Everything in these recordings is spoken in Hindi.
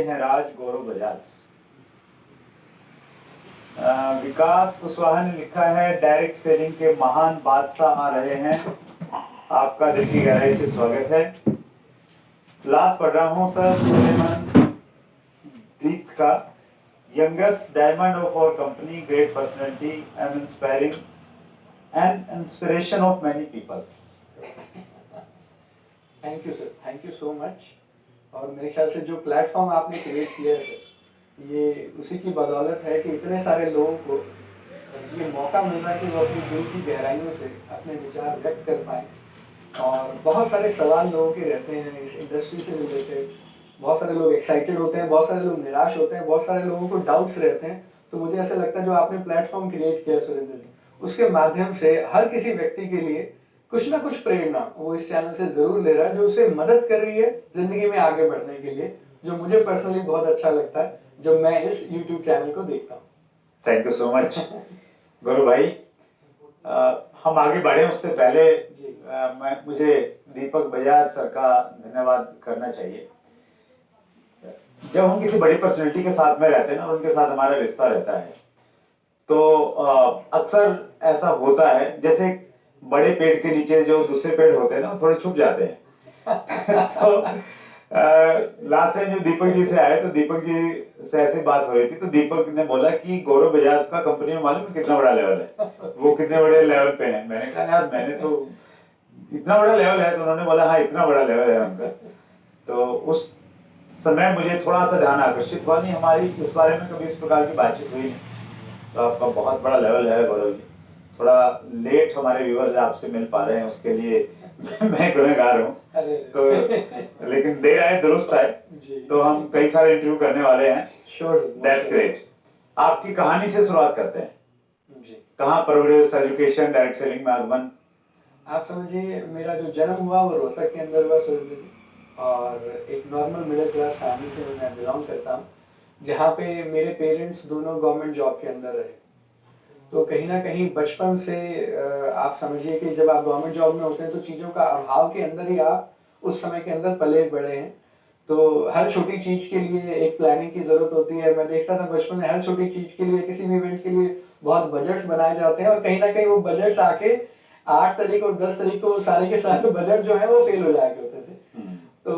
हैं राज गौरव बजाज। विकास कुशवाहा ने लिखा है डायरेक्ट सेलिंग के महान बादशाह आ रहे हैं। आपका दिल की गहराई से स्वागत है। लास्ट पढ़ रहा हूँ सर सुलेमान ब्रीथ का youngest diamond of our company, great personality and inspiring and inspiration of many people. Thank you sir, thank you so much. और मेरे ख्याल से जो प्लेटफॉर्म आपने क्रिएट किया है सर, ये उसी की बदौलत है कि इतने सारे लोगों को ये मौका मिल रहा है कि वो अपनी दिल की गहराइयों से अपने विचार व्यक्त कर पाएँ। और बहुत सारे सवाल लोगों के रहते हैं इस इंडस्ट्री से रिलेटेड। बहुत सारे लोग एक्साइटेड होते हैं, बहुत सारे लोग निराश होते हैं, बहुत सारे लोगों को डाउट्स रहते हैं। तो मुझे ऐसा लगता है जो आपने प्लेटफॉर्म क्रिएट किया सुरेंद्र जी, उसके माध्यम से हर किसी व्यक्ति के लिए कुछ ना कुछ प्रेरणा वो इस चैनल से जरूर ले रहा है, जो उसे मदद कर रही है जिंदगी में आगे बढ़ने के लिए, जो मुझे पर्सनली बहुत अच्छा लगता है जब मैं इस यूट्यूब चैनल को देखता हूँ। थैंक यू सो मच गुरु भाई। हम आगे बढ़े उससे पहले मुझे दीपक बजाज सर का धन्यवाद करना चाहिए। जब हम किसी बड़ी पर्सनैलिटी के साथ में रहते हैं ना, उनके साथ हमारा रिश्ता रहता है, तो अक्सर ऐसा होता है जैसे बड़े पेड़ के नीचे जो दूसरे पेड़ होते हैं ना, थोड़े छुप जाते हैं तो लास्ट टाइम जो दीपक जी से आए तो दीपक जी से ऐसी बात हो रही थी, तो दीपक ने बोला कि गौरव बजाज का कंपनी में मालूम है कितना बड़ा लेवल है, वो कितने बड़े लेवल पे है। मैंने कहा यार मैंने तो इतना बड़ा लेवल है, तो उन्होंने बोला हाँ इतना बड़ा लेवल है उनका। तो उस समय मुझे थोड़ा सा ध्यान आकर्षित हुआ, नहीं हमारी इस बारे में कभी इस प्रकार की बातचीत हुई नहीं। तो आपका बहुत बड़ा लेवल है गौरव जी। थोड़ा लेट हमारे व्यूअर्स आपसे मिल पा रहे हैं, उसके लिए मैं गुनहगार हूँ। तो लेकिन देर आए दुरुस्त आए, तो हम कई सारे इंटरव्यू करने वाले हैं। That's great. आपकी कहानी से शुरुआत करते हैं। कहाँ परवरिश, एजुकेशन, डायरेक्ट सेलिंग में आगमन? आप समझिए मेरा जो जन्म हुआ वो रोहतक के अंदर हुआ सुरेंद्र जी, और एक नॉर्मल मिडिल क्लास फैमिली से मैं बिलोंग करता हूँ, जहाँ पे मेरे पेरेंट्स दोनों गवर्नमेंट जॉब के अंदर रहे। तो कहीं ना कहीं बचपन से आप समझिए कि जब आप गवर्नमेंट जॉब में होते हैं तो चीज़ों का अभाव के अंदर ही आप उस समय के अंदर पले बड़े हैं। तो हर छोटी चीज़ के लिए एक प्लानिंग की ज़रूरत होती है। मैं देखता था बचपन में हर छोटी चीज़ के लिए, किसी भी इवेंट के लिए बहुत बजट्स बनाए जाते हैं, और कहीं ना कहीं वो बजट्स आके 8 तारीख और 10 तारीख को सारे के सारे बजट जो है वो फेल हो जाया करते थे। तो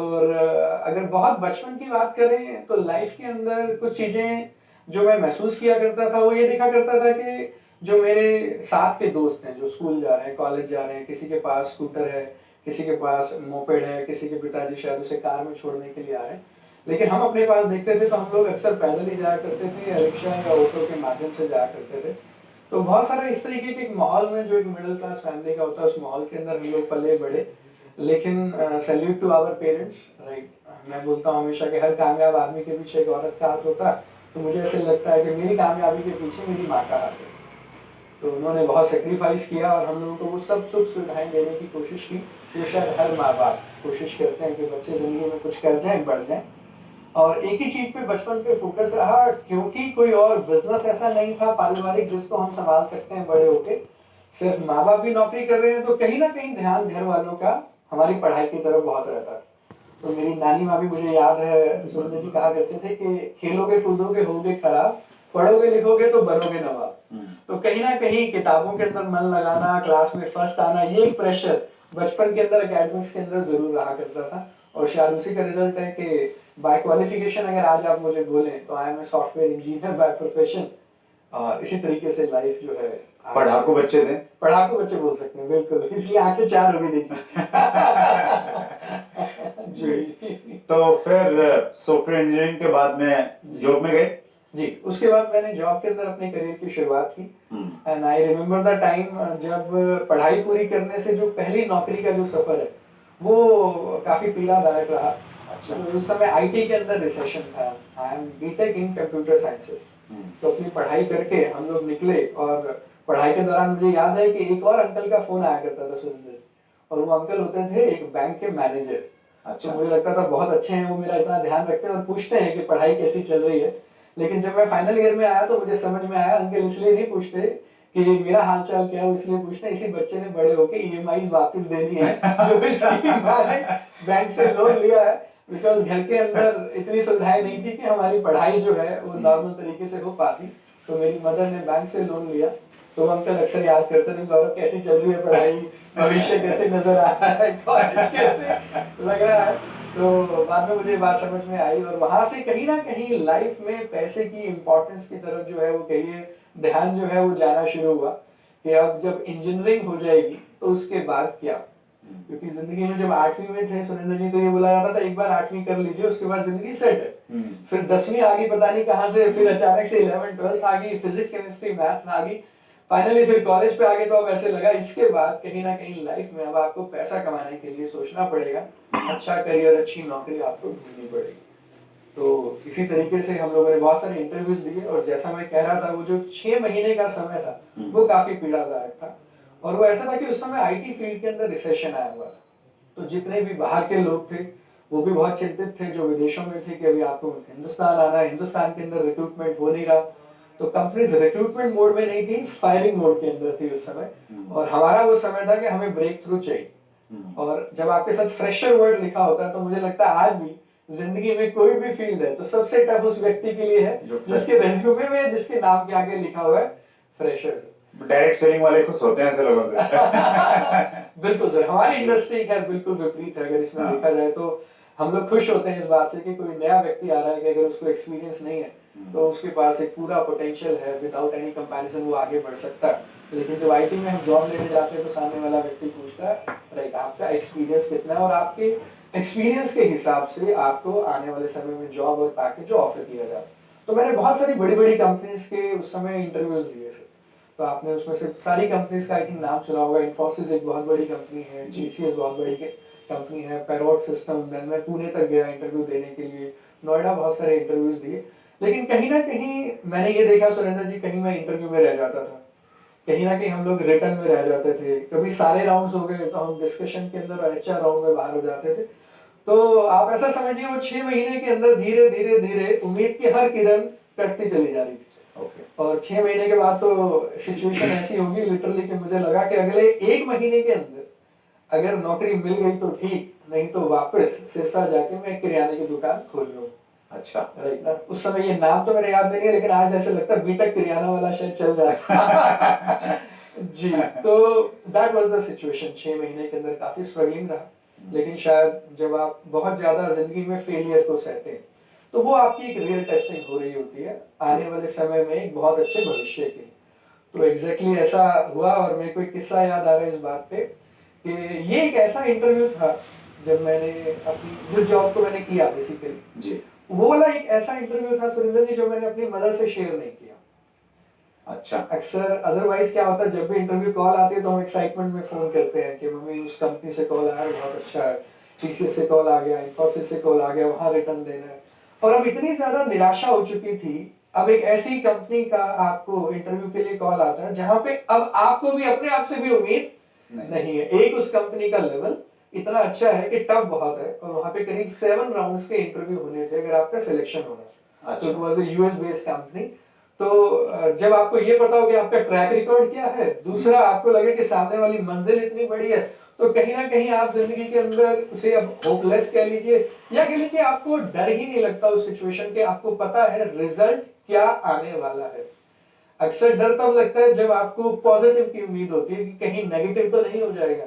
अगर बहुत बचपन की बात करें तो लाइफ के अंदर कुछ चीज़ें जो मैं महसूस किया करता था वो ये देखा करता था कि जो मेरे साथ के दोस्त हैं जो स्कूल जा रहे हैं, कॉलेज जा रहे हैं, किसी के पास स्कूटर है, किसी के पास मोपेड है, किसी के पिताजी शायद उसे कार में छोड़ने के लिए आ रहे हैं, लेकिन हम अपने पास देखते थे तो हम लोग अक्सर पैदल ही जाया करते थे या रिक्शा या ऑटो के माध्यम से जाया करते थे। तो बहुत सारा इस तरीके के एक माहौल में जो एक मिडिल क्लास फैमिली का होता है उस माहौल के अंदर हम लोग पले बड़े। लेकिन salute to our parents, right. मैं बोलता हूँ हमेशा कि हर कामयाब आदमी के पीछे एक औरत का हाथ होता है, तो मुझे ऐसे लगता है कि मेरी कामयाबी के पीछे मेरी माँ का हाथ है। तो उन्होंने बहुत सेक्रीफाइस किया और हम लोगों को वो सब सुख सुविधाएं देने की कोशिश की, जो शायद हर माँ बाप कोशिश करते हैं कि बच्चे ज़िंदगी में कुछ कर जाएं, बढ़ जाएं। और एक ही चीज़ पे बचपन पे फोकस रहा, क्योंकि कोई और बिजनेस ऐसा नहीं था पारिवारिक जिसको हम संभाल सकते हैं बड़े होके। सिर्फ माँ बाप भी नौकरी कर रहे हैं, तो कहीं ना कहीं ध्यान घर वालों का हमारी पढ़ाई की तरफ बहुत रहता था। तो मेरी नानी माँ भी, मुझे याद है सुरेंद्र जी कहा करते थे कि खेलोगे कूदोगे होगे खराब, पढ़ोगे लिखोगे तो बनोगे नवाब। तो कहीं ना कहीं किताबों के अंदर मन लगाना, क्लास में फर्स्ट आना, ये एक प्रेशर बचपन के अंदर एकेडमिक्स के अंदर जरूर रहा करता था। और शायद उसी का रिजल्ट है कि बाय क्वालिफिकेशन अगर आज आप मुझे बोलें तो I am a software engineer by profession. और इसी तरीके से लाइफ जो है, पढ़ाकू बच्चे थे। पढ़ाकू बच्चे बोल सकते हैं, बिल्कुल, इसलिए आंखें चार हो गई देखी जी। तो फिर सॉफ्टवेयर इंजीनियरिंग के बाद में जॉब में गए? जी, उसके बाद मैंने जॉब के अंदर अपने करियर की शुरुआत की। And I remember the time जब पढ़ाई पूरी करने से जो पहली नौकरी का जो सफर है वो काफी पीड़ादायक रहा। अच्छा। तो उस समय आईटी के अंदर रिसेशन था। I am BTech in computer sciences. तो अपनी पढ़ाई करके हम लोग निकले, और पढ़ाई के दौरान मुझे याद है कि एक और अंकल का फोन आया करता था सुरेंद्र, और वो अंकल होते थे एक बैंक के मैनेजर। अच्छा। तो मुझे लगता था बहुत अच्छे हैं वो, मेरा इतना ध्यान रखते हैं और पूछते हैं कि पढ़ाई कैसी चल रही है। लेकिन जब मैं फाइनल ईयर में आया तो मुझे समझ में आया अंकल इसलिए नहीं पूछते कि मेरा हाल चाल क्या है, इसलिए पूछते हैं इसी बच्चे ने बड़े होके ईएमआई वापस देनी है जो इसकी माँ ने बैंक से लोन लिया है, बिकॉज घर के अंदर इतनी सुविधाएं नहीं थी कि हमारी पढ़ाई जो है वो नॉर्मल तरीके से हो पाती। तो मेरी मदर ने बैंक से लोन लिया। तो अंकल अक्सर याद करते थे, गौरव कैसी चल रही है पढ़ाई, भविष्य कैसे नजर आ रहा है, कॉलेज कैसे लग रहा है। तो बाद में मुझे बात समझ में आई और वहां से कहीं ना कहीं लाइफ में पैसे की इम्पोर्टेंस की तरफ जो है वो कहिए ध्यान जो है वो जाना शुरू हुआ कि अब जब इंजीनियरिंग हो जाएगी तो उसके बाद क्या। क्योंकि जिंदगी में जब 8वीं में थे सुरेंद्र जी तो ये बोला जाता था एक बार 8वीं कर लीजिए उसके बाद जिंदगी सेट है। फिर 10वीं आ गई पता नहीं कहाँ से, फिर अचानक से 11 12 आ गई, फिजिक्स केमिस्ट्री मैथ्स आ गई, फाइनली फिर कॉलेज पे आगे तो अब ऐसे लगा इसके बाद कहीं ना कहीं लाइफ में अब आपको पैसा कमाने के लिए सोचना पड़ेगा, अच्छा करियर अच्छी नौकरी आपको ढूंढनी पड़ेगी। तो इसी तरीके से हम लोगों ने बहुत सारे इंटरव्यूज दिए और जैसा मैं कह रहा था वो जो 6 महीने का समय था वो काफी पीड़ादायक था। और वो ऐसा था कि उस समय आईटी फील्ड के अंदर रिसेशन आया हुआ था। तो जितने भी बाहर के लोग थे वो भी बहुत चिंतित थे जो विदेशों में थे कि अभी आपको हिंदुस्तान आना है, हिंदुस्तान के अंदर रिक्रूटमेंट हो नहीं रहा। तो कंपनीज रिक्रूटमेंट मोड में नहीं थी, फायरिंग मोड के अंदर थी उस समय। और हमारा वो समय था कि हमें ब्रेक थ्रू चाहिए। और जब आपके साथ फ्रेशर वर्ड लिखा होता है तो मुझे लगता है आज भी जिंदगी में कोई भी फील्ड है तो सबसे टफ उस व्यक्ति के लिए है जिसके रेज्यूमे में जिसके नाम के आगे लिखा हुआ है फ्रेशर। डायरेक्ट सेलिंग वाले खुश होते हैं ऐसे लोगों से। बिल्कुल सर, हमारी इंडस्ट्री खैर बिल्कुल विपरीत है अगर इसमें देखा जाए तो। हम लोग खुश होते हैं इस बात से कि कोई नया व्यक्ति आ रहा है कि अगर उसको एक्सपीरियंस नहीं है तो उसके पास एक पूरा पोटेंशियल है, विदाउट एनी कंपैरिजन वो आगे बढ़ सकता है। लेकिन जब आईटी में हम जॉब लेने जाते हैं तो सामने वाला व्यक्ति पूछता है राइट आपका एक्सपीरियंस कितना है और आपके एक्सपीरियंस के हिसाब से आपको आने वाले समय में जॉब और पैकेज ऑफर किया जाता है। तो मैंने बहुत सारी बड़ी बड़ी कंपनीज के उस समय इंटरव्यूज दिए थे। तो आपने उसमें से सारी कंपनीज का आई थिंक नाम सुना होगा। इन्फोसिस एक बहुत बड़ी कंपनी है, जीसीएस बहुत बड़ी कंपनी है, पैरोट सिस्टम। देन मैं पुणे तक गया इंटरव्यू देने के लिए, नोएडा बहुत सारे इंटरव्यूज दिए। लेकिन कहीं ना कहीं मैंने ये देखा सुरेंद्र जी कहीं मैं इंटरव्यू में रह जाता था, कहीं ना कहीं हम लोग रिटर्न में रह जाते थे। कभी सारे राउंड्स हो गए तो हम डिस्कशन के अंदर और एचआर राउंड में बाहर हो जाते थे। तो आप ऐसा समझिए वो 6 महीने के अंदर धीरे धीरे धीरे उम्मीद की हर किरण कटती चली जा रही थी। और 6 महीने के बाद तो सिचुएशन ऐसी होगी लिटरली कि मुझे लगा कि अगले 1 महीने के अंदर अगर नौकरी मिल गई तो ठीक, नहीं तो वापस सिरसा जाके मैं किराने की दुकान खोल लूँ। अच्छा राइट ना, उस समय ये नाम तो मेरे याद नहीं है लेकिन आज ऐसे लगता है बीटेक किराना वाला शायद चल जाता। जी, तो दैट वाज द सिचुएशन। 6 महीने के अंदर काफी स्ट्रगलिंग रहा। लेकिन शायद जब आप बहुत ज्यादा जिंदगी में फेलियर को सहते हैं तो वो आपकी एक रियल टेस्टिंग हो रही होती है आने वाले समय में एक बहुत अच्छे भविष्य की। तो एग्जैक्टली ऐसा हुआ और मेरे को एक किस्सा याद आ रहा है इस बात पे कि ये एक ऐसा इंटरव्यू था जब मैंने अपनी जिस जॉब को मैंने किया बेसिकली जी, वो वाला एक ऐसा इंटरव्यू था सुरेंद्र जी जो मैंने अपनी मदर से शेयर नहीं किया। अच्छा। अक्सर अदरवाइज क्या होता है जब भी इंटरव्यू कॉल आती है तो हम एक्साइटमेंट में फोन करते हैं कि मम्मी उस कंपनी से कॉल आया बहुत अच्छा है, टीसीएस से कॉल आ गया, इन्फोसिस से कॉल आ गया, वहां रिटर्न देना है। और अब इतनी ज्यादा निराशा हो चुकी थी, अब एक ऐसी कंपनी का आपको इंटरव्यू के लिए कॉल आता है जहां पे अब आपको भी अपने आप से भी उम्मीद नहीं है। एक उस कंपनी का लेवल इतना अच्छा है कि टफ बहुत है और वहां पे करीब 7 राउंड्स के इंटरव्यू होने थे अगर आपका सिलेक्शन होना। तो it was a US based company. तो जब आपको ये पता हो कि आपका ट्रैक रिकॉर्ड क्या है, दूसरा आपको लगे कि सामने वाली मंजिल इतनी बड़ी है, तो कहीं ना कहीं आप जिंदगी के अंदर उसे अब होपलेस कह लीजिए या कह लीजिए आपको डर ही नहीं लगता उस सिचुएशन के। आपको पता है रिजल्ट क्या आने वाला है। अक्सर डर तब लगता है जब आपको पॉजिटिव की उम्मीद होती है कि कहीं नेगेटिव तो नहीं हो जाएगा।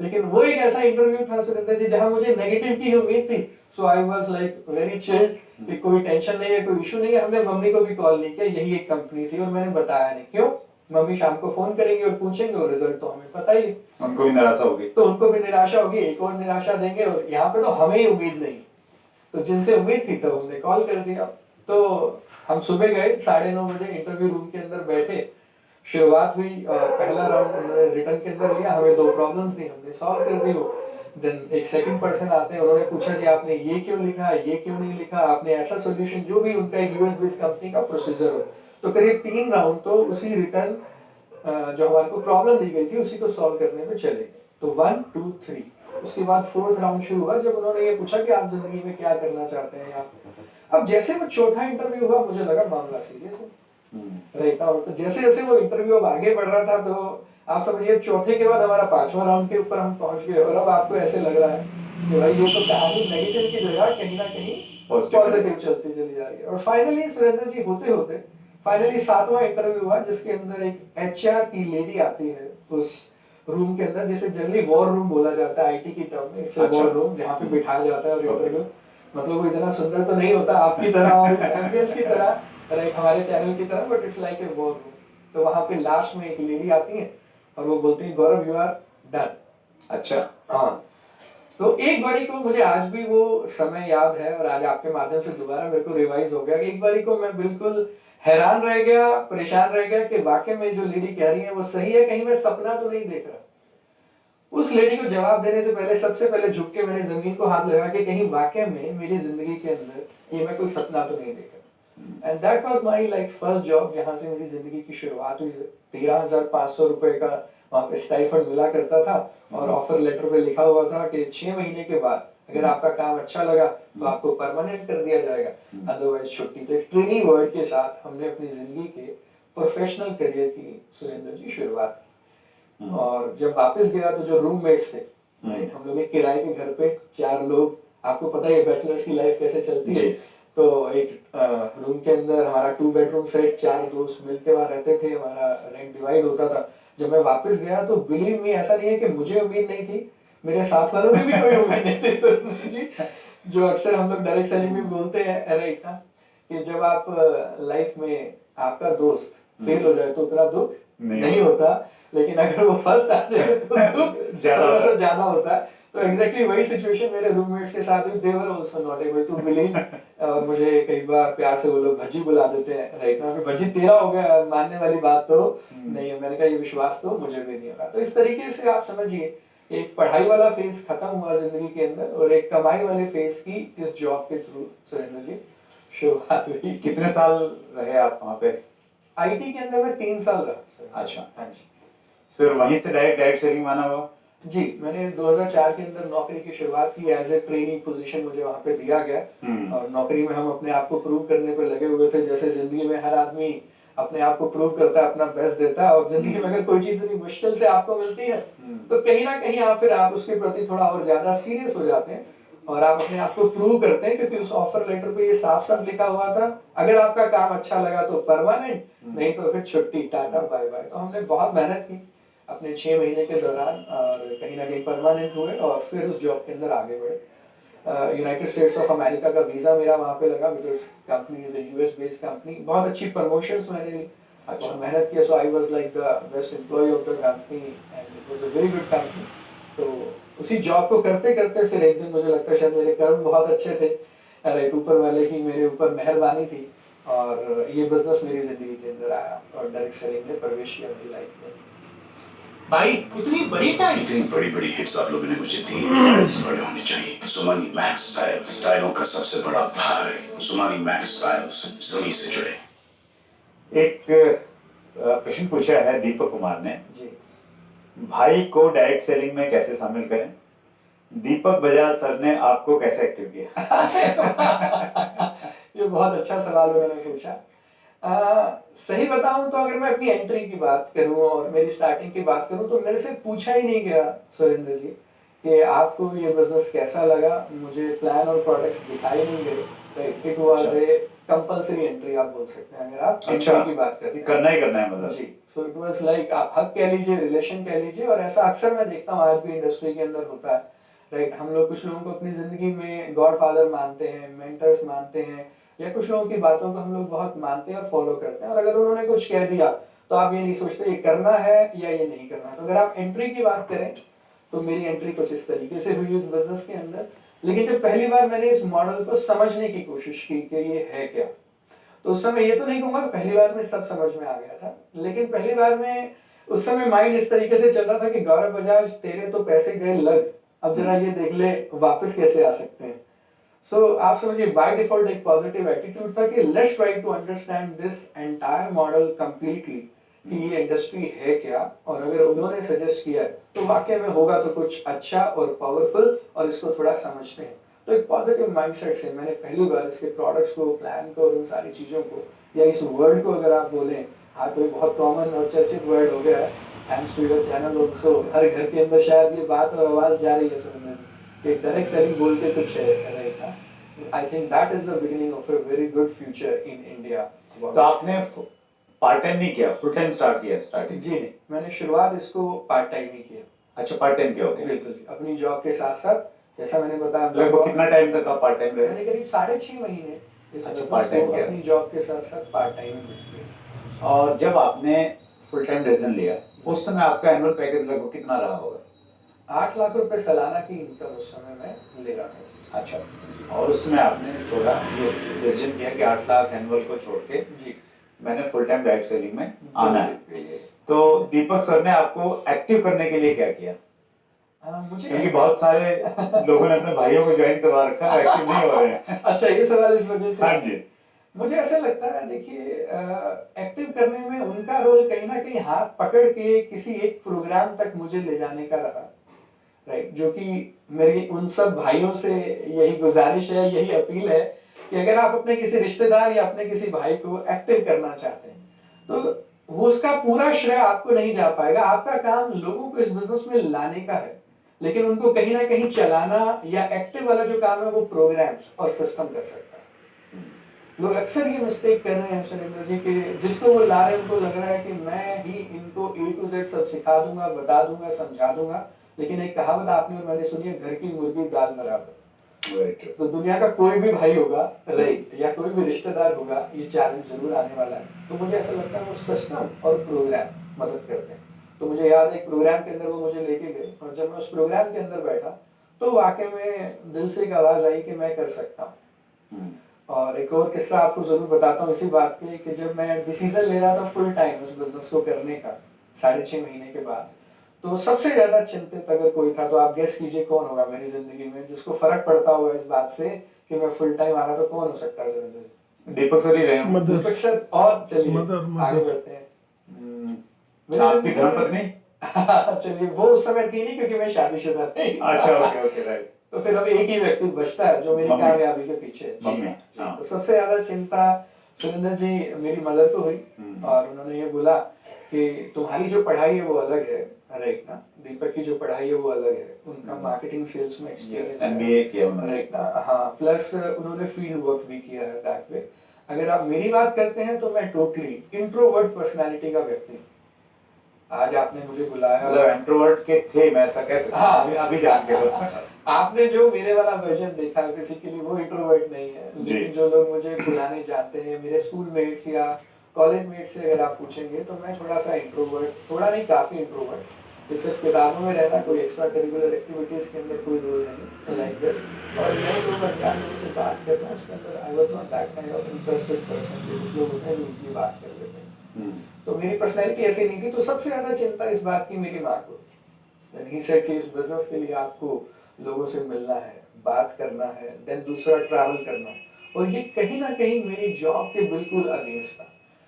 लेकिन वो एक ऐसा इंटरव्यू था सुरेंद्र जी जहां मुझे नेगेटिव की उम्मीद थी। So I was like very chilled कि कोई टेंशन नहीं है, कोई इशू नहीं है। हमने मम्मी को भी कॉल नहीं किया, यही एक कंपनी थी और मैंने बताया नहीं। क्यों? मम्मी शाम को फोन करेंगे और पूछेंगे और रिजल्ट तो हमें पता ही, उनको भी निराशा होगी, तो उनको भी निराशा होगी, एक और निराशा देंगे और यहाँ पे तो हमें ही उम्मीद नहीं। तो जिनसे उम्मीद थी तब हमने कॉल कर दिया। तो हम सुबह गए 9:30 बजे, इंटरव्यू रूम के अंदर बैठे, शुरुआत हुई। पहला राउंड उन्होंने रिटर्न के अंदर लिया, हमें 2 प्रॉब्लम्स दी, हमने सॉल्व कर दी वो। देन एक सेकंड पर्सन आते हैं, उन्होंने पूछा कि आपने ये क्यों लिखा, ये क्यों नहीं लिखा, आपने ऐसा सॉल्यूशन, जो भी उनका एक यूएस बेस्ड कंपनी का प्रोसीजर हो। तो करीब 3 राउंड तो उसी रिटर्न जो हमारे को प्रॉब्लम दी गई थी उसी को सॉल्व करने में चले गए। तो 1 2 3 उसके बाद 4th राउंड शुरू हुआ जब उन्होंने ये पूछा कि आप जिंदगी में क्या करना चाहते हैं आप। अब जैसे वो चौथा इंटरव्यू हुआ मुझे लगा मामला सीरियस है, राइट। और तो जैसे जैसे वो इंटरव्यू अब आगे बढ़ रहा था तो आप समझिए चौथे के बाद हमारा 5वां राउंड के ऊपर हम पहुंच गए और अब आपको ऐसे लग रहा है कि भाई ये तो कहानी नेगेटिव की जगह कहीं ना कहीं पॉजिटिव चलती चली जा रही है। और फाइनली सुरेंद्र जी होते होते फाइनली 7वां इंटरव्यू हुआ, जिसके अंदर एक एचआर की लेडी आती है उस रूम के अंदर, जिसे जनरली वॉर रूम बोला जाता है आईटी की टर्म में। इट्स अ वॉर रूम जहाँ पे बिठाया जाता है और इंटरव्यू, मतलब वो इतना सुंदर तो नहीं होता आपकी तरह और इस एम्बियंस की तरह, लाइक हमारे चैनल की तरह, but it's like a war room. तो वहाँ पे लास्ट में एक लेडी आती है और वो बोलती है, गौरव यू आर डन। अच्छा। हाँ, तो एक बारी को मुझे आज भी वो समय याद है, और आज आपके माध्यम से दोबारा मेरे को रिवाइज हो गया कि एक बारी को मैं बिल्कुल हैरान रह गया, परेशान रह गया कि वाकई में जो लेडी कह रही है वो सही है, कहीं मैं सपना तो नहीं देख रहा। उस लेडी को जवाब देने से पहले सबसे पहले झुक के मैंने जमीन को हाथ लगा कि कहीं वाकई में मेरी जिंदगी के अंदर ये मैं कोई सपना तो नहीं देख रहा। And that was my like first job, जहां से मेरी जिंदगी की शुरुआत हुई। 13,500 रुपए का वहाँ पे स्टाइफंड मिला करता था, और ऑफर लेटर पे लिखा हुआ था कि 6 महीने के बाद अगर आपका काम अच्छा लगा तो आपको परमानेंट कर दिया जाएगा, अदरवाइज छुट्टी। तो एक ट्रेनी वर्ड के साथ हमने अपनी जिंदगी के प्रोफेशनल करियर की सुरेंद्र जी शुरुआत की। और जब वापस गया तो जो रूममेट्स थे, राइट, हम लोग एक किराए के घर पे 4 लोग, आपको पता है बैचलर्स की लाइफ कैसे चलती है। तो एक रूम के अंदर हमारा 2 बेडरूम सेट, 4 दोस्त मिलके वहाँ रहते थे, हमारा रेंट डिवाइड होता था। जब मैं वापस गया तो बिलीव मी, ऐसा नहीं है कि मुझे उम्मीद नहीं थी, मेरे साथ वालों ने भी कोई उम्मीद नहीं थी जी। जो अक्सर हम लोग डायरेक्ट सेलिंग में बोलते हैं, राइट, कि जब आप लाइफ में आपका दोस्त फेल हो जाए तो उतना दुख नहीं होता, लेकिन अगर वो फर्स्ट आ जाए तो दुख थोड़ा सा ज्यादा होता है। तो एग्जैक्टली वही सिचुएशन मेरे रूममेट्स के साथ हुई। They were also not able to believe. और मुझे कई बार प्यार से वो लोग भज्जी बुला देते हैं, राइट ना, भज्जी तेरा हो गया, मानने वाली बात तो नहीं है। मैंने कहा ये विश्वास तो मुझे भी नहीं होगा। तो इस तरीके से आप समझिए, एक पढ़ाई वाला फेज खत्म हुआ जिंदगी के अंदर, और एक कमाई वाले फेज की इस जॉब के थ्रू सुरेंद्र जी शुरुआत हुई। कितने साल रहे आप वहाँ पे? आईटी के अंदर मैं 3 साल रहा। अच्छा। हाँ जी। फिर वहीं से डायरेक्ट सेलिंग माना हुआ? जी, मैंने 2004 के अंदर नौकरी की शुरुआत की। एज ए ट्रेनिंग पोजीशन मुझे वहाँ पे दिया गया, और नौकरी में हम अपने आप को प्रूव करने पे लगे हुए थे। जैसे जिंदगी में हर आदमी अपने आप को प्रूव करता है, अपना बेस्ट देता है, और जिंदगी में अगर कोई चीज इतनी मुश्किल से आपको मिलती है तो कहीं ना कहीं आप उसके प्रति थोड़ा और ज्यादा सीरियस हो जाते हैं, और आप अपने आप को प्रूव करते हैं। क्योंकि उस ऑफर लेटर पे ये साफ साफ लिखा हुआ था, अगर आपका काम अच्छा लगा तो परमानेंट, नहीं तो फिर छुट्टी, टाटा बाय बाय। तो हमने बहुत मेहनत की अपने 6 महीने के दौरान, और कहीं ना कहीं परमानेंट हुए, और फिर उस जॉब के अंदर आगे बढ़े। यूनाइटेड स्टेट्स ऑफ अमेरिका का वीजा मेरा वहाँ पे लगा, because company is a US based company. बहुत अच्छी प्रमोशंस मैंने ली, और मेहनत किया। So I was like the best employee of the company, and it was a very good company. तो उसी जॉब को करते करते फिर एक दिन मुझे लगता है शायद मेरे कर्म बहुत अच्छे थे, अरे ऊपर वाले की मेरे ऊपर मेहरबानी थी, और ये बिजनेस मेरी जिंदगी के अंदर आया, और डायरेक्ट सेलिंग ने प्रवेश किया मेरी लाइफ में। भाई इतनी बड़ी टाइल्स, इतनी बड़ी बड़ी हिट्स आप लोगों ने मुझे दी। टाइल्स बड़े होने चाहिए। सुमानी मैक्स टाइल्स, टाइलों का सबसे बड़ा भाई। सुमानी मैक्स टाइल्स, जमीन से जुड़े। एक प्रश्न पूछा है दीपक कुमार ने जी। भाई को डायरेक्ट सेलिंग में कैसे शामिल करें? दीपक बजाज सर ने आपको कैसे एक्टिव किया? ये बहुत अच्छा सवाल उन्होंने पूछा। सही बताऊं तो अगर मैं अपनी एंट्री की बात करूं और मेरी स्टार्टिंग की बात करूं, तो मेरे से पूछा ही नहीं गया सुरेंद्र जी कि आपको ये बिजनेस कैसा लगा। मुझे प्लान और प्रोडक्ट्स दिखाई नहीं गए। It was a compulsory entry आप बोल सकते हैं, अगर आप एंट्री की बात करते हैं। करना ही करना है मतलब। जी। सो इट वाज लाइक, आप हक कह लीजिए, रिलेशन कह लीजिए, और ऐसा अक्सर मैं देखता हूँ आज भी इंडस्ट्री के अंदर होता है, राइट। हम लोग कुछ लोगों को अपनी जिंदगी में गॉड फादर मानते हैं, मेंटर्स मानते हैं, या कुछ लोगों की बातों को हम लोग बहुत मानते हैं और फॉलो करते हैं, और अगर उन्होंने कुछ कह दिया तो आप ये नहीं सोचते ये करना है या ये नहीं करना। तो अगर आप एंट्री की बात करें तो मेरी एंट्री कुछ इस तरीके से हुई इस बिजनेस के अंदर। लेकिन जब पहली बार मैंने इस मॉडल को समझने की कोशिश की कि ये है क्या, तो उस समय ये तो नहीं कहूंगा पहली बार में सब समझ में आ गया था, लेकिन पहली बार में उस समय माइंड इस तरीके से चल रहा था कि गौरव बजाज तेरे तो पैसे गए लग, अब जरा ये देख ले वापस कैसे आ सकते हैं। सो आप समझिए बाय डिफॉल्ट एक पॉजिटिव एटीट्यूड था कि let's try to understand this entire model completely, कि ये इंडस्ट्री है क्या, और अगर उन्होंने सजेस्ट किया तो वाकई में होगा तो कुछ अच्छा और पावरफुल, और इसको थोड़ा समझते हैं। तो एक पॉजिटिव माइंडसेट से मैंने पहली बार इसके प्रोडक्ट्स को, प्लान को, और उन सारी चीज़ों को, या इस वर्ड को अगर आप बोलें, हाँ तो बहुत कॉमन और चर्चित वर्ड हो गया है, thanks to your channel also. हर घर के अंदर शायद ये बात और आवाज़ जा रही है सुनने में, कि डायरेक्ट सेलिंग बोल के कुछ है राइट ना, I think that is the beginning of a very good future in India. तो आपने पार्ट टाइम नहीं किया, फुल टाइम स्टार्ट किया स्टार्टिंग? जी नहीं, मैंने शुरुआत इसको पार्ट टाइम ही किया। अच्छा, पार्ट टाइम किया, ओके। बिल्कुल जी, अपनी जॉब के साथ साथ, जैसा मैंने बताया लगभग कितना टाइम तक आप पार्ट टाइम रहे? मैंने करीब 6.5 महीने इस अच्छा, business part time को किया। अपनी जॉब के साथ साथ पार्ट टाइम भी किया। और जब आपने फुल टाइम डिसीजन लिया, उस समय आपका एनुअल पैकेज लगभग कितना रहा होगा? 8 लाख रुपए सालाना की इनकम उस समय मैं ले रहा था। अच्छा, और उसमें आपने छोड़ा, ये डिसीजन किया कि 8 लाख एनुअल को छोड़ के जी मैंने फुल टाइम डायरेक्ट सेलिंग में आना है। बिल्कुल। तो दीपक सर ने आपको एक्टिव करने के लिए क्या किया? मुझे क्योंकि बहुत सारे लोगों ने अपने भाइयों को ज्वाइन करवा रखा है, एक्टिव नहीं हो रहे हैं। अच्छा, ये सवाल इस वजह से। हाँ जी। मुझे ऐसा लगता है, देखिए एक्टिव करने में उनका रोल कहीं ना कहीं हाथ पकड़ के किसी एक प्रोग्राम तक मुझे ले जाने का रहा, राइट। जो कि मेरी उन सब भाइयों से यही गुजारिश है, यही अपील है कि अगर आप अपने किसी रिश्तेदार या अपने किसी भाई को एक्टिव करना चाहते हैं तो वो उसका पूरा श्रेय आपको नहीं जा पाएगा। आपका काम लोगों को इस बिजनेस में लाने का है, लेकिन उनको कहीं ना कहीं चलाना या एक्टिव वाला जो काम है वो प्रोग्राम्स और सिस्टम कर सकता है। लोग अक्सर ये मिस्टेक कर रहे हैं सुरेंद्र जी कि जिसको वो ला रहे हैं उनको लग रहा है कि मैं ही इनको A to Z सब सिखा दूंगा, बता दूंगा, समझा दूंगा। लेकिन एक कहावत आपने और मैंने सुनी है, घर की मुर्गी दाल बराबर। तो दुनिया का कोई भी भाई होगा राइट, या कोई भी रिश्तेदार होगा, ये चैलेंज जरूर आने वाला है। तो मुझे ऐसा लगता है वो सिस्टम और प्रोग्राम मदद करते हैं। तो मुझे याद है एक प्रोग्राम के अंदर वो मुझे लेके गए, और जब मैं उस प्रोग्राम के अंदर बैठा तो वाकई में दिल से एक आवाज आई कि मैं कर सकता हूँ। और एक और किस्सा आपको जरूर बताता हूँ इसी बात पे कि जब मैं डिसीजन ले रहा था फुल टाइम उस बिजनेस को करने का 6.5 महीने के बाद, तो सबसे ज्यादा चिंतित अगर कोई था तो आप गेस कीजिए कौन होगा मेरी जिंदगी में जिसको फर्क पड़ता हुआ इस बात से कि मैं फुल टाइम आ रहा, तो कौन हो सकता है? दीपक सर ही रहे होंगे। दीपक सर। और चलिए मदर। आगे बढ़ते हैं। आपकी धर्मपत्नी? चलिए, वो उस समय थी नहीं क्योंकि मैं शादीशुदा थी। अच्छा, ओके ओके, राइट। तो फिर अब एक ही व्यक्ति बचता है जो मेरी मम्मी। कामयाबी के पीछे है। मम्मी, जी। हाँ। तो सबसे ज्यादा चिंता सुरेंद्र जी मेरी मदर को हुई, और उन्होंने ये बोला कि तुम्हारी जो पढ़ाई है वो अलग है राइट ना, दीपक की जो पढ़ाई है वो अलग है, उनका मार्केटिंग सेल्स में एक्सपीरियंस है MBA किया उन्होंने, राइट ना। हाँ, प्लस उन्होंने फील्ड वर्क भी किया है दैट वे। अगर आप मेरी बात करते हैं तो मैं टोटली इंट्रोवर्ट पर्सनालिटी का व्यक्ति हूँ। आज आपने मुझे बुलाया, मतलब इंट्रोवर्ट के थे, मैं ऐसा कह सकता हूँ। हाँ। अभी जान के लो। आपने जो मेरे वाला वर्जन देखा बेसिकली वो इंट्रोवर्ट नहीं है, लेकिन जो लोग मुझे पुराने जानते हैं, मेरे स्कूल मेट्स या कॉलेज मेट्स से अगर आप पूछेंगे तो मैं थोड़ा सा इंट्रोवर्ट, थोड़ा नहीं काफी इंट्रोवर्ट। सिर्फ किताबों में रहना, कोई एक्स्ट्रा करिकुलर एक्टिविटीज के अंदर कोई रोल नहीं, लाइक दिस। और नए लोग अनजान लोगों से बात करना, उसके अंदर I was not that kind of interested person. कुछ लोग होते हैं जो इजीली बात कर लेते हैं, तो मेरी पर्सनैलिटी ऐसी नहीं थी। तो सबसे ज्यादा चिंता इस बात की मेरी माँ को, ही सेड कि इस बिजनेस के लिए आपको लोगों से मिलना है, बात करना है, देन दूसरा ट्रैवल करना है, और ये कहीं ना कहीं मेरी जॉब के बिल्कुल अगेंस्ट था।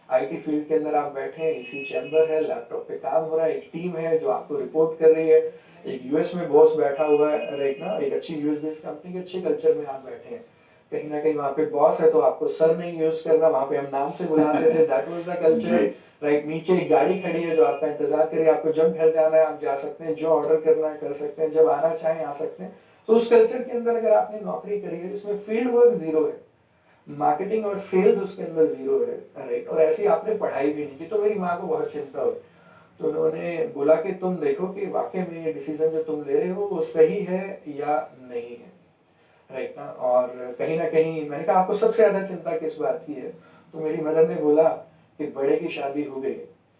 आईटी फील्ड के अंदर आप बैठे हैं, इसी चैम्बर है, लैपटॉप पे काम हो रहा है, एक टीम है जो आपको रिपोर्ट कर रही है, एक यूएस में बॉस बैठा हुआ है राइट ना, एक अच्छी यूएस बेस्ड कंपनी के अच्छे कल्चर में आप बैठे हैं। कहीं ना कहीं वहाँ पे बॉस है तो आपको सर नहीं यूज करना, वहाँ पे हम नाम से बुलाते थे, that was the culture right. नीचे एक गाड़ी खड़ी है जो आपका इंतजार करे, आपको जब घर जाना है आप जा सकते हैं, जो ऑर्डर करना है कर सकते हैं, जब आना चाहें आ सकते हैं। तो उस कल्चर के अंदर अगर आपने नौकरी करी है जिसमें फील्ड वर्क जीरो है, मार्केटिंग और सेल्स उसके अंदर जीरो है राइट, और ऐसी आपने पढ़ाई भी नहीं की, तो मेरी माँ को बहुत चिंता हुई। तो उन्होंने बोला कि तुम देखो कि वाकई में ये डिसीजन जो तुम ले रहे हो वो सही है या नहीं है राइट ना। और कहीं ना कहीं मैंने कहा आपको सबसे ज्यादा चिंता किस बात की है, तो मेरी मदर ने बोला कि बड़े की शादी हो गई।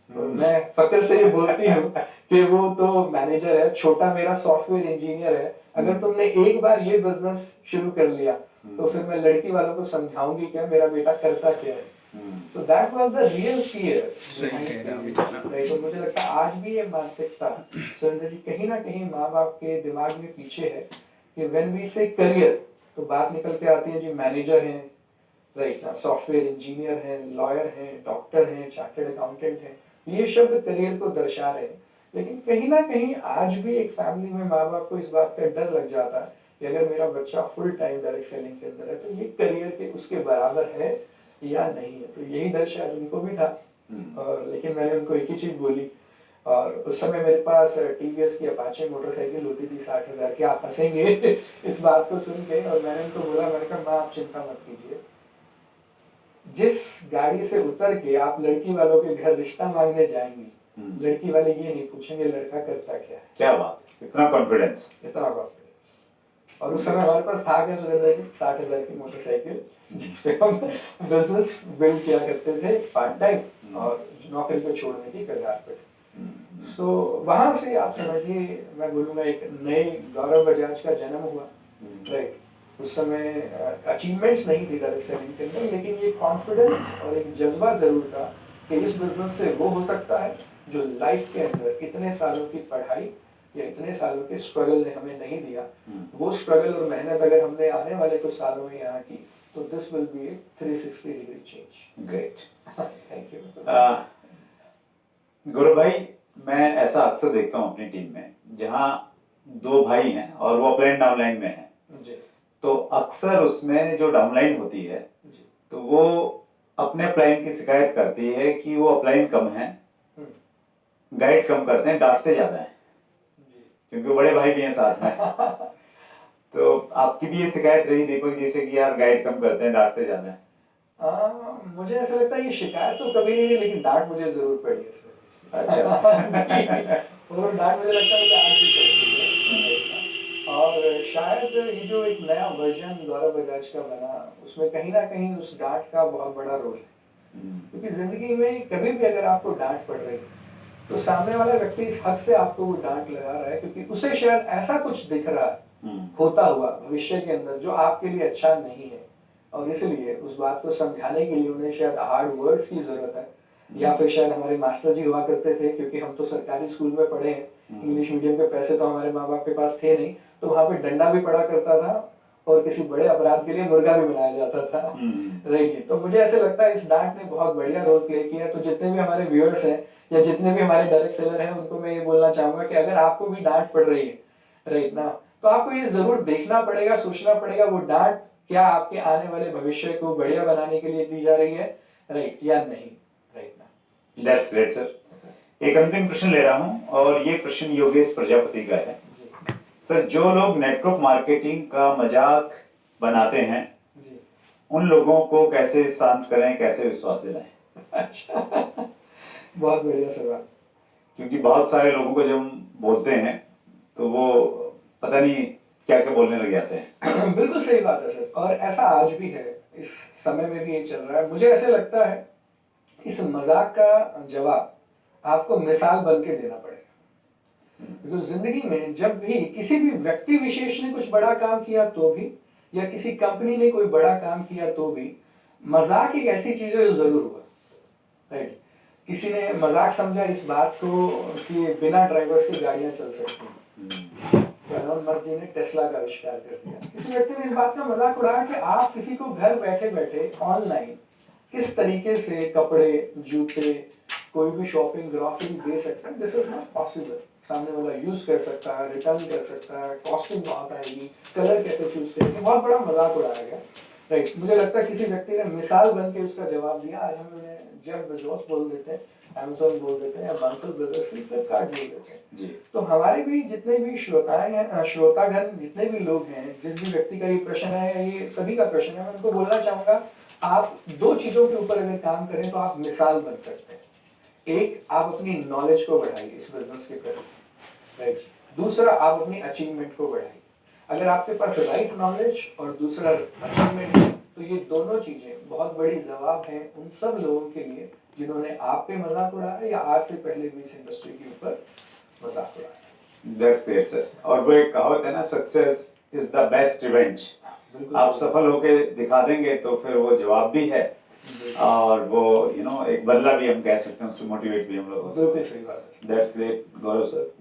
तो मैं फक्र से ये बोलती हूँ कि वो तो मैनेजर है, छोटा मेरा सॉफ्टवेयर इंजीनियर है। अगर तुमने एक बार ये बिजनेस शुरू कर लिया तो फिर मैं लड़की वालों को समझाऊंगी क्या, मेरा बेटा करता क्या है। So that was the real fear. तो मुझे लगता है आज भी ये मानसिकता सुरेंद्र जी कहीं ना कहीं माँ बाप के दिमाग में पीछे है कि when we say career तो बात निकल के आती है जी मैनेजर हैं राइट ना, सॉफ्टवेयर इंजीनियर हैं, लॉयर हैं, डॉक्टर हैं, चार्टर्ड अकाउंटेंट हैं, ये शब्द करियर को दर्शा रहे हैं। लेकिन कहीं ना कहीं आज भी एक फैमिली में माँ बाप को इस बात का डर लग जाता है कि अगर मेरा बच्चा फुल टाइम डायरेक्ट सेलिंग के अंदर है तो ये करियर के उसके बराबर है या नहीं है। तो यही डर शायद उनको भी था। और लेकिन मैंने उनको एक ही चीज बोली और उस समय मेरे पास टीवीएस की अपाचे मोटरसाइकिल होती थी 60,000 की। आप हंसेंगे इस बात को सुन के, और मैंने उनको बोला, मैंने कहा माँ आप चिंता मत कीजिए, जिस गाड़ी से उतर के आप लड़की वालों के घर रिश्ता मांगने जाएंगी, लड़की वाले ये नहीं पूछेंगे लड़का करता क्या है। क्या बात, इतना कॉन्फिडेंस। इतना कॉन्फिडेंस। और उस समय हमारे पास था क्या सुरेंद्र जी, 60,000 की मोटरसाइकिल, जिसपे हम बिजनेस बिल्ड किया करते थे पार्ट टाइम, और नौकरी को छोड़ने की कगार पे थे। तो वहां से आप समझिए, मैं बोलूँगा एक नए गौरव बजाज का जन्म हुआ, राइट। उस समय अचीवमेंट्स नहीं थी डायरेक्ट सेलिंग के अंदर, लेकिन ये कॉन्फिडेंस और एक जज्बा जरूर था कि इस बिजनेस से वो हो सकता है जो लाइफ के अंदर इतने सालों की पढ़ाई या इतने सालों के स्ट्रगल ने हमें नहीं दिया। वो स्ट्रगल और मेहनत अगर हमने आने वाले कुछ सालों में यहाँ की, तो this will be a 360 degree change. Great, thank you. Gaurav भाई, मैं ऐसा अक्सर देखता हूँ अपनी टीम में, जहाँ दो भाई हैं और वो अपलाइन डाउनलाइन में हैं, जी तो अक्सर उसमें जो डाउनलाइन होती है जी तो वो अपने अपलाइन की शिकायत करती है कि वो अपलाइन कम है, गाइड कम करते हैं, डांटते ज्यादा हैं, जी। क्योंकि वो बड़े भाई भी हैं साथ में। तो आपकी भी ये शिकायत रही दीपक जी से कि यार गाइड कम करते हैं, डांटते ज्यादा हैं? मुझे ऐसा लगता है ये शिकायत तो कभी नहीं रही, लेकिन डांट मुझे जरूर पड़ी है इसमें। अच्छा। और डांट मुझे लगता है मुझे आज भी पड़ती है। और शायद ये जो एक नया वर्जन गौरव बजाज का बना, उसमें कहीं ना कहीं उस डांट का बहुत बड़ा रोल है। क्योंकि जिंदगी में कभी भी अगर आपको डांट पड़ रही है, तो सामने वाला व्यक्ति इस हद से आपको वो डांट लगा रहा है क्योंकि उसे शायद ऐसा कुछ दिख रहा है होता हुआ भविष्य के अंदर जो आपके लिए अच्छा नहीं है, और इसलिए उस बात को समझाने के लिए उन्हें शायद हार्ड वर्ड्स की जरूरत है। या फिर शायद हमारे मास्टर जी हुआ करते थे, क्योंकि हम तो सरकारी स्कूल में पढ़े हैं, इंग्लिश मीडियम के पैसे तो हमारे माँ बाप के पास थे नहीं, तो वहाँ पे डंडा भी पड़ा करता था और किसी बड़े अपराध के लिए मुर्गा भी बनाया जाता था। राइट जी। तो मुझे ऐसे लगता है इस डांट ने बहुत बढ़िया रोल प्ले किया। तो जितने भी हमारे व्यूअर्स हैं या जितने भी हमारे डायरेक्ट सेलर हैं, उनको मैं ये बोलना चाहूंगा कि अगर आपको भी डांट पड़ रही है राइट ना, तो आपको ये जरूर देखना पड़ेगा, सोचना पड़ेगा वो डांट क्या आपके आने वाले भविष्य को बढ़िया बनाने के लिए दी जा रही है, राइट या नहीं, राइट ना। That's great sir. एक अंतिम प्रश्न ले रहा हूँ और ये प्रश्न योगेश प्रजापति का है। सर, जो लोग नेटवर्क मार्केटिंग का मजाक बनाते हैं, जी। उन लोगों को कैसे शांत करें, कैसे विश्वास दिलाएं? अच्छा, बहुत बढ़िया सवाल। क्योंकि बहुत सारे लोगों को जब हम बोलते हैं तो वो पता नहीं क्या क्या बोलने लग जाते हैं। बिल्कुल सही बात है सर, और ऐसा आज भी है, इस समय में भी ये चल रहा है। मुझे ऐसे लगता है इस मजाक का जवाब आपको मिसाल बन के देना पड़ेगा। क्योंकि जिंदगी में जब भी किसी भी व्यक्ति विशेष ने कुछ बड़ा काम किया तो भी, या किसी कंपनी ने कोई बड़ा काम किया तो भी, मजाक एक ऐसी चीज है जो जरूर हुआ, राइट। किसी ने मजाक समझा इस बात को कि बिना ड्राइवर्स की गाड़ियां चल सकती हैं, एलोन मस्क जी ने टेस्ला का आविष्कार कर दिया। किसी व्यक्ति ने इस बात का मजाक उड़ाया कि आप किसी को घर बैठे बैठे ऑनलाइन किस तरीके से कपड़े, जूते, कोई भी शॉपिंग, ग्रॉसरी दे सकते हैं। This is not possible. सामने वाला यूज कर सकता है, रिटर्न कर सकता है, कॉस्टिंग बहुत आएगी, कलर कैसे चूज करेंगे, बहुत बड़ा मजाक उड़ाया गया, राइट। मुझे लगता है किसी व्यक्ति ने मिसाल बन के उसका जवाब दिया। आज हम उन्हें जेफ बेजोस बोल देते हैं, अमेज़न बोल देते हैं, या बंसल ब्रदर्स, फ्लिपकार्ट बोल देते हैं जी। तो हमारे भी जितने भी श्रोताएं हैं, श्रोतागण जितने भी लोग हैं, जिस भी व्यक्ति का ये प्रश्न है, ये सभी का प्रश्न है, मैं उनको बोलना चाहूंगा आप दो चीजों के ऊपर अगर काम करें तो आप मिसाल बन सकते हैं। एक, आप अपनी नॉलेज को बढ़ाइए इस बिजनेस के प्रति, राइट। दूसरा, आप अपनी अचीवमेंट को बढ़ाइए। अगर आपके पास राइट नॉलेज और दूसरा अचीवमेंट है, तो ये दोनों चीजें बहुत बड़ी जवाब हैं उन सब लोगों के लिए जिन्होंने आप पे मजाक उड़ाया या आज से पहले भी इस इंडस्ट्री के ऊपर मजाक उड़ाया। That's great sir. और वो एक कहावत है ना, success is the best revenge. आप सफल होके दिखा देंगे तो फिर वो जवाब भी है, और वो एक बदला भी हम कह सकते हैं, उससे मोटिवेट भी हम लोग हो सकते हैं। That's great Gaurav sir.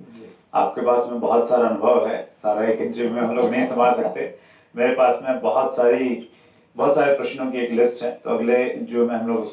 आपके पास में बहुत सारा अनुभव है, सारा एक इंटरव्यू में हम लोग नहीं संभाल सकते। मेरे पास में बहुत सारे प्रश्नों की एक लिस्ट है, तो अगले जो में हम लोग